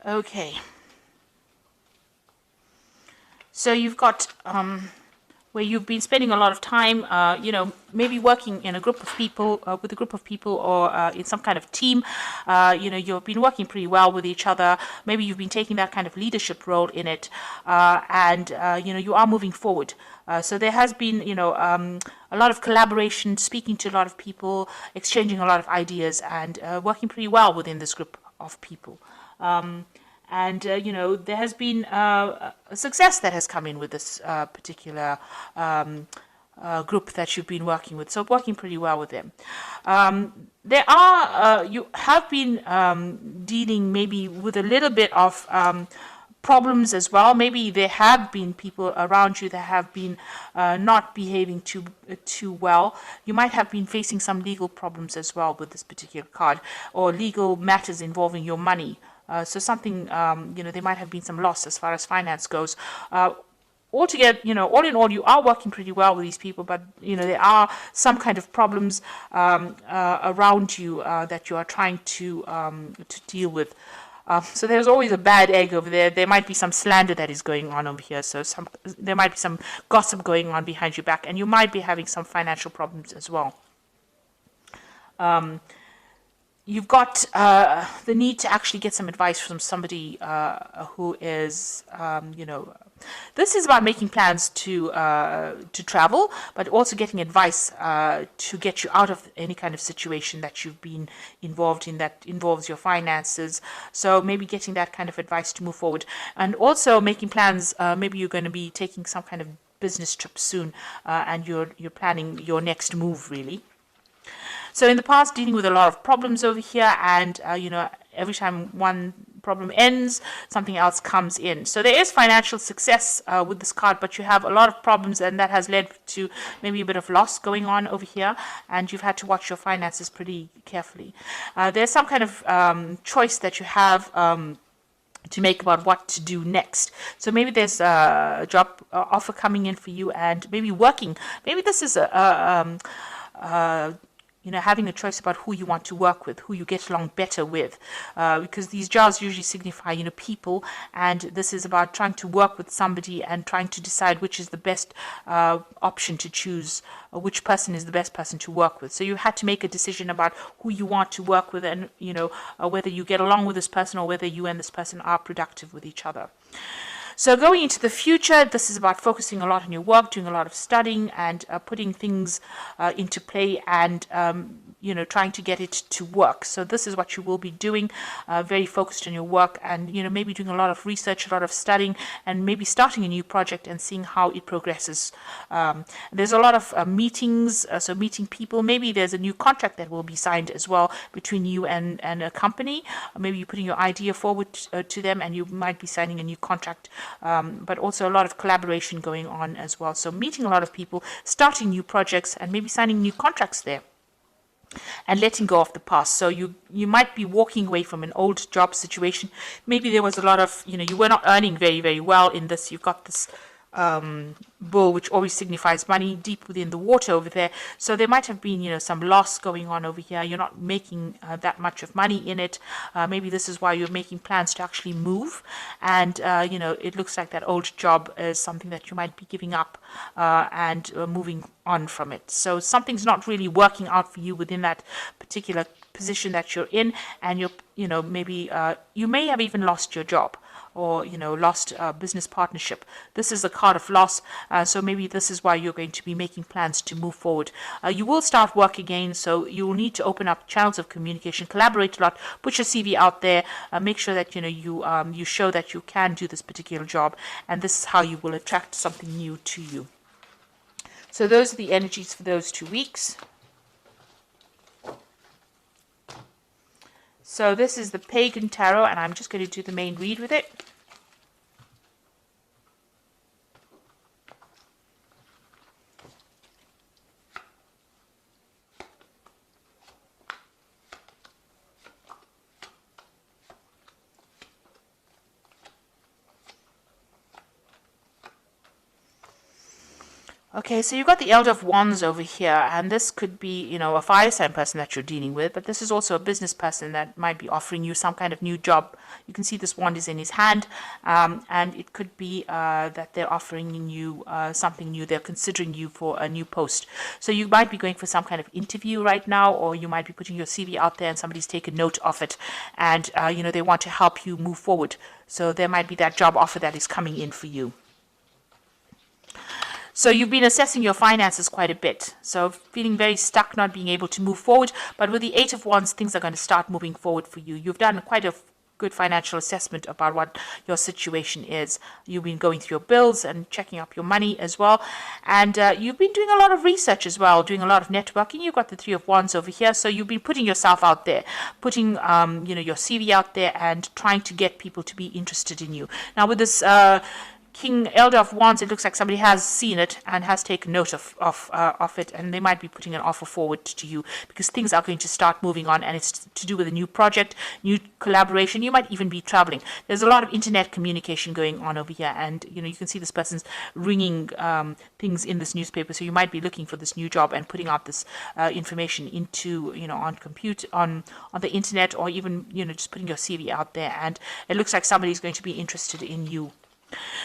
Okay. So you've got where you've been spending a lot of time, maybe working in a group of people, with a group of people, or in some kind of team. You've been working pretty well with each other. Maybe you've been taking that kind of leadership role in it, and you are moving forward. So there has been, a lot of collaboration, speaking to a lot of people, exchanging a lot of ideas, and working pretty well within this group of people. And there has been a success that has come in with this particular group that you've been working with. So working pretty well with them. You have been dealing maybe with a little bit of problems as well. Maybe there have been people around you that have been not behaving too well. You might have been facing some legal problems as well with this particular card, or legal matters involving your money. So something, there might have been some loss as far as finance goes. Altogether, all in all, you are working pretty well with these people, but, there are some kind of problems around you that you are trying to deal with. So there's always a bad egg over there. There might be some slander that is going on over here. So there might be some gossip going on behind your back, and you might be having some financial problems as well. You've got the need to actually get some advice from somebody who is, this is about making plans to travel, but also getting advice to get you out of any kind of situation that you've been involved in that involves your finances. So maybe getting that kind of advice to move forward, and also making plans. Maybe you're going to be taking some kind of business trip soon, and you're planning your next move, really. So in the past, dealing with a lot of problems over here, and every time one problem ends, something else comes in. So there is financial success with this card, but you have a lot of problems, and that has led to maybe a bit of loss going on over here, and you've had to watch your finances pretty carefully. There's some kind of choice that you have to make about what to do next. So maybe there's a job offer coming in for you, and maybe working. Maybe this is having a choice about who you want to work with, who you get along better with, because these jars usually signify, people, and this is about trying to work with somebody and trying to decide which is the best option to choose, which person is the best person to work with. So you had to make a decision about who you want to work with, and, whether you get along with this person, or whether you and this person are productive with each other. So going into the future, this is about focusing a lot on your work, doing a lot of studying, and putting things into play, and trying to get it to work. So this is what you will be doing, very focused on your work, and maybe doing a lot of research, a lot of studying, and maybe starting a new project and seeing how it progresses. There's a lot of meetings, so meeting people. Maybe there's a new contract that will be signed as well between you and a company. Maybe you're putting your idea forward to them, and you might be signing a new contract. But also a lot of collaboration going on as well. So meeting a lot of people, starting new projects, and maybe signing new contracts there, and letting go of the past. So you might be walking away from an old job situation. Maybe there was a lot of, you were not earning very, very well in this. You've got this bull, which always signifies money, deep within the water over there. So there might have been, some loss going on over here. You're not making that much of money in it. Maybe this is why you're making plans to actually move. And, it looks like that old job is something that you might be giving up and moving on from it. So something's not really working out for you within that particular position that you're in. And maybe you may have even lost your job, or lost business partnership. This is a card of loss, so maybe this is why you're going to be making plans to move forward. You will start work again, so you will need to open up channels of communication, collaborate a lot, put your CV out there, make sure that you show that you can do this particular job, and this is how you will attract something new to you. So those are the energies for those 2 weeks. So this is the Pagan Tarot, and I'm just going to do the main read with it. Okay, so you've got the Elder of Wands over here, and this could be, a fire sign person that you're dealing with, but this is also a business person that might be offering you some kind of new job. You can see this wand is in his hand, and it could be that they're offering you something new. They're considering you for a new post. So you might be going for some kind of interview right now, or you might be putting your CV out there and somebody's taken note of it, and, they want to help you move forward. So there might be that job offer that is coming in for you. So you've been assessing your finances quite a bit. So feeling very stuck, not being able to move forward. But with the Eight of Wands, things are going to start moving forward for you. You've done quite a good financial assessment about what your situation is. You've been going through your bills and checking up your money as well. And you've been doing a lot of research as well, doing a lot of networking. You've got the Three of Wands over here. So you've been putting yourself out there, putting, your CV out there and trying to get people to be interested in you. Now with this King Elder of Wands, it looks like somebody has seen it and has taken note of it, and they might be putting an offer forward to you because things are going to start moving on, and it's to do with a new project, new collaboration. You might even be traveling. There's a lot of internet communication going on over here, and you can see this person's ringing things in this newspaper. So you might be looking for this new job and putting out this information into on the internet, or even just putting your CV out there. And it looks like somebody's going to be interested in you.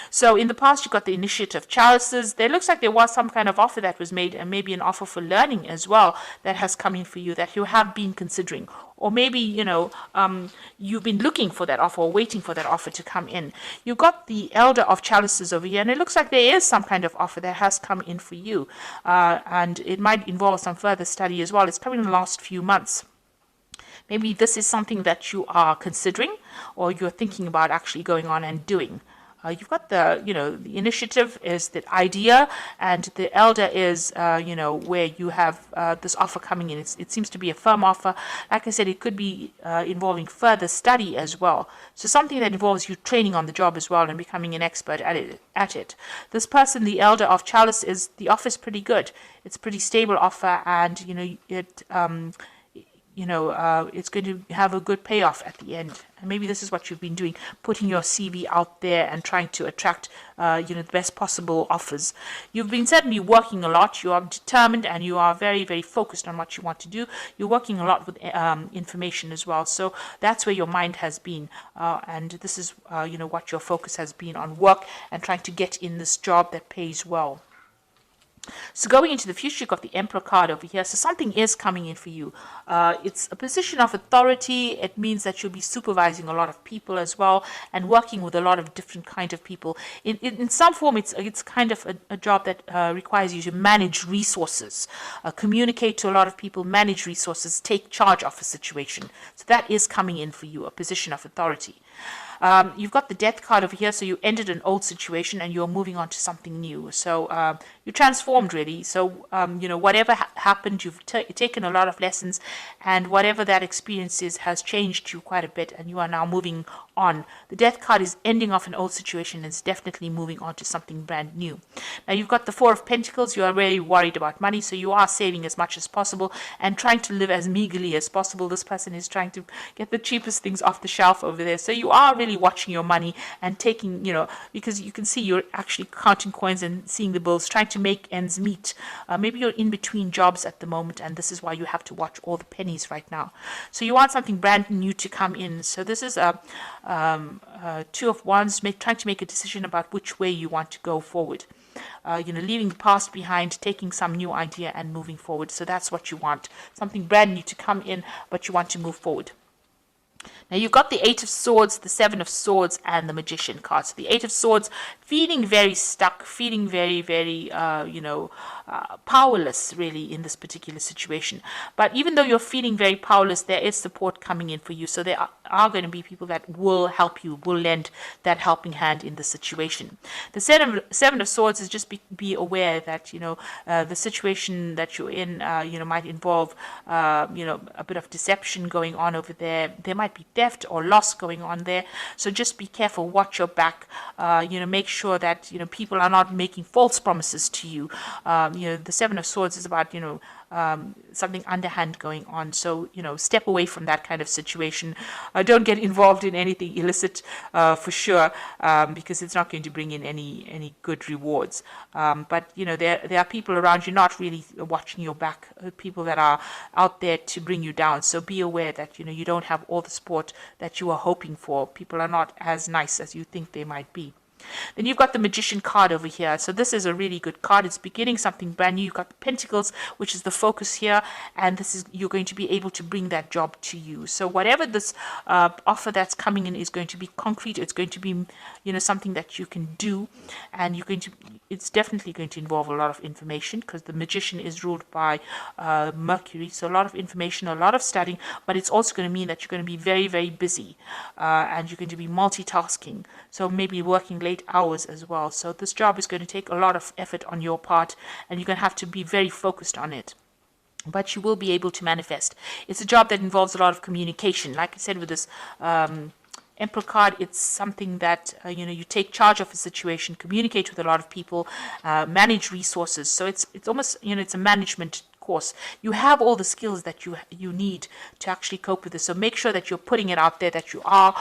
So in the past, you got the Initiative Chalices. There looks like there was some kind of offer that was made, and maybe an offer for learning as well that has come in for you that you have been considering. Or maybe, you've been looking for that offer or waiting for that offer to come in. You've got the Elder of Chalices over here, and it looks like there is some kind of offer that has come in for you. And it might involve some further study as well. It's coming in the last few months. Maybe this is something that you are considering or you're thinking about actually going on and doing. You've got the initiative is the idea, and the elder is, where you have this offer coming in. It seems to be a firm offer. Like I said, it could be involving further study as well. So something that involves you training on the job as well and becoming an expert at it. This person, the Elder of Chalice, the offer is pretty good. It's a pretty stable offer, and, it's going to have a good payoff at the end. And maybe this is what you've been doing, putting your CV out there and trying to attract, the best possible offers. You've been certainly working a lot. You are determined and you are very, very focused on what you want to do. You're working a lot with information as well. So that's where your mind has been. And this is, what your focus has been on, work and trying to get in this job that pays well. So going into the future, you've got the Emperor card over here. So something is coming in for you. It's a position of authority. It means that you'll be supervising a lot of people as well and working with a lot of different kind of people. In some form, it's kind of a job that requires you to manage resources, communicate to a lot of people, manage resources, take charge of a situation. So that is coming in for you, a position of authority. You've got the Death card over here, so you ended an old situation and you're moving on to something new. So you transformed really. So whatever happened, you've taken a lot of lessons, and whatever that experience is has changed you quite a bit, and you are now moving on. The Death card is ending off an old situation and it's definitely moving on to something brand new. Now you've got the Four of Pentacles. You are really worried about money, so you are saving as much as possible and trying to live as meagerly as possible. This person is trying to get the cheapest things off the shelf over there. So you are really watching your money and taking, because you can see you're actually counting coins and seeing the bills, trying to make ends meet. Maybe you're in between jobs at the moment, and this is why you have to watch all the pennies right now. So you want something brand new to come in. So this is a Two of Wands, trying to make a decision about which way you want to go forward. Leaving the past behind, taking some new idea and moving forward. So that's what you want. Something brand new to come in, but you want to move forward. Now you've got the Eight of Swords, the Seven of Swords, and the Magician card. So the Eight of Swords, feeling very stuck, feeling very, very, powerless really in this particular situation. But even though you're feeling very powerless, there is support coming in for you. So there are going to be people that will help you, will lend that helping hand in the situation. The Seven of Swords is just be aware that, the situation that you're in, might involve, a bit of deception going on over there. There might be theft or loss going on there. So just be careful, watch your back, make sure that, people are not making false promises to you. The Seven of Swords is about, something underhand going on. So, step away from that kind of situation. Don't get involved in anything illicit for sure, because it's not going to bring in any good rewards. But, there are people around you not really watching your back, people that are out there to bring you down. So be aware that, you don't have all the support that you are hoping for. People are not as nice as you think they might be. Then you've got the Magician card over here. So this is a really good card. It's beginning something brand new. You've got the Pentacles, which is the focus here, and this is, you're going to be able to bring that job to you. So whatever this offer that's coming in is going to be concrete. It's going to be, something that you can do, and it's definitely going to involve a lot of information, because the Magician is ruled by Mercury. So a lot of information, a lot of studying, but it's also going to mean that you're going to be very, very busy, and you're going to be multitasking. So maybe working late hours as well. So this job is going to take a lot of effort on your part, and you're going to have to be very focused on it. But you will be able to manifest. It's a job that involves a lot of communication. Like I said, with this Emperor card, it's something that you take charge of a situation, communicate with a lot of people, manage resources. So it's almost it's a management course. You have all the skills that you need to actually cope with this. So make sure that you're putting it out there, that you are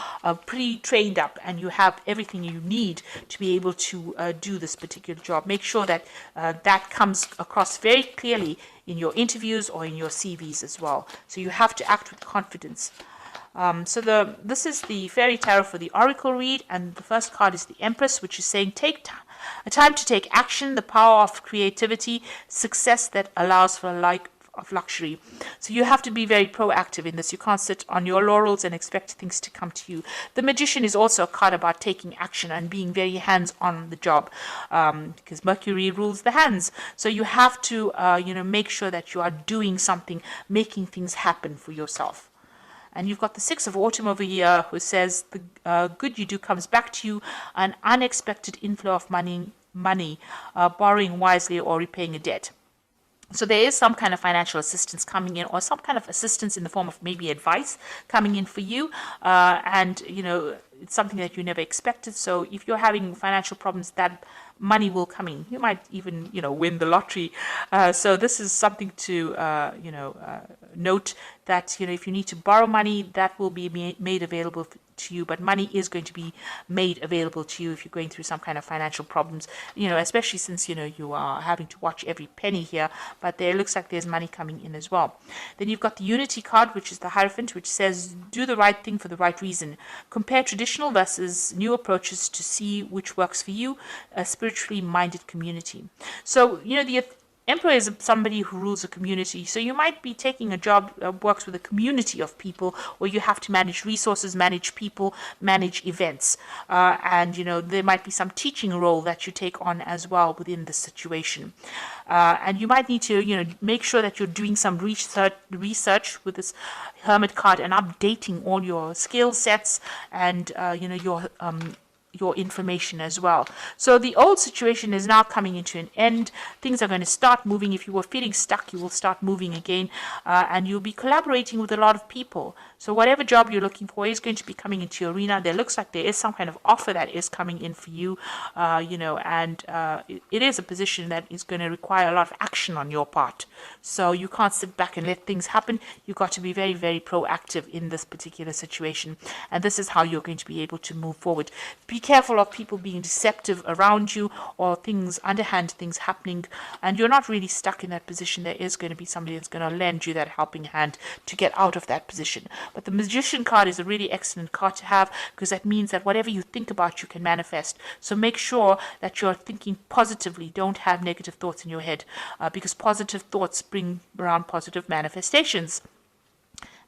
pretty trained up, and you have everything you need to be able to do this particular job. Make sure that that comes across very clearly in your interviews or in your CVs as well. So you have to act with confidence. This is the Fairy Tarot for the Oracle read, and the first card is the Empress, which is saying a time to take action, the power of creativity, success that allows for a life of luxury. So you have to be very proactive in this. You can't sit on your laurels and expect things to come to you. The Magician is also a card about taking action and being very hands on the job, because Mercury rules the hands. So you have to make sure that you are doing something, making things happen for yourself. And you've got the Six of Autumn over here, who says the good you do comes back to you, an unexpected inflow of money, borrowing wisely or repaying a debt. So there is some kind of financial assistance coming in, or some kind of assistance in the form of maybe advice coming in for you. And it's something that you never expected. So if you're having financial problems, that money will come in. You might even, win the lottery. So this is something to, note that, if you need to borrow money, that will be made available to you, but money is going to be made available to you if you're going through some kind of financial problems, especially since, you are having to watch every penny here, but there looks like there's money coming in as well. Then you've got the Unity card, which is the Hierophant, which says, do the right thing for the right reason. Compare traditional versus new approaches to see which works for you, a spiritually minded community. So, the Emperor is somebody who rules a community. So you might be taking a job that works with a community of people, where you have to manage resources, manage people, manage events. And, there might be some teaching role that you take on as well within the situation. And you might need to, make sure that you're doing some research with this Hermit card and updating all your skill sets and, your information as well. So the old situation is now coming into an end. Things are going to start moving. If you were feeling stuck, you will start moving again, and you'll be collaborating with a lot of people. So whatever job you're looking for is going to be coming into your arena. There looks like there is some kind of offer that is coming in for you, and it is a position that is going to require a lot of action on your part. So you can't sit back and let things happen. You've got to be very, very proactive in this particular situation, and this is how you're going to be able to move forward. Be careful of people being deceptive around you, or underhand things happening, and you're not really stuck in that position. There is going to be somebody that's going to lend you that helping hand to get out of that position. But the Magician card is a really excellent card to have, because that means that whatever you think about, you can manifest. So make sure that you're thinking positively. Don't have negative thoughts in your head, because positive thoughts bring around positive manifestations.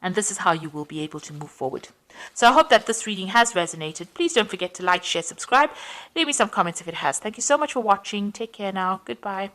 And this is how you will be able to move forward. So I hope that this reading has resonated. Please don't forget to like, share, subscribe. Leave me some comments if it has. Thank you so much for watching. Take care now. Goodbye.